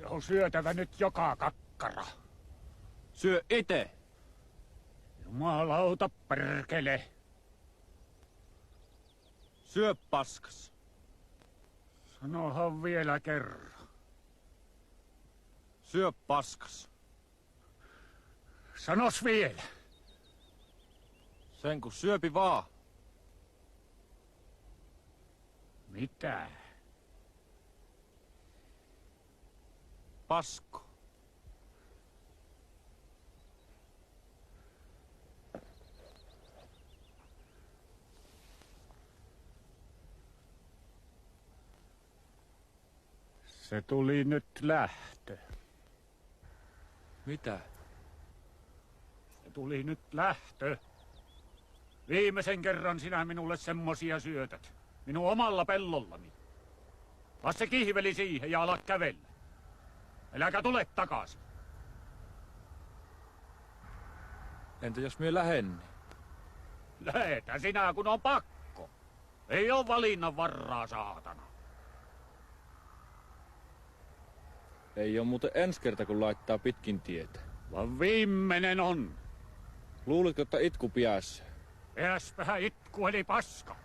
Se on syötävä nyt joka kakkara. Syö ite! Jumalauta perkele. Syö paskas. Sanohan vielä kerran. Syö paskas. Sanos vielä. Sen kun syöpi vaan. Mitä? Pasko. Se tuli nyt lähtö. Mitä? Se tuli nyt lähtö. Viimeisen kerran sinä minulle semmosia syötät. Minun omalla pellollani. Lass se kihveli siihen ja ala kävellä. Äläkä tule takaisin. Entä jos mie lähen? Lähetä sinä, kun on pakko. Ei oo valinnan varaa, saatana. Ei oo muuten ensi kerta, kun laittaa pitkin tietä. Vaan viimeinen on. Luulitko, että itku piässä? Pääspähän itku eli paska.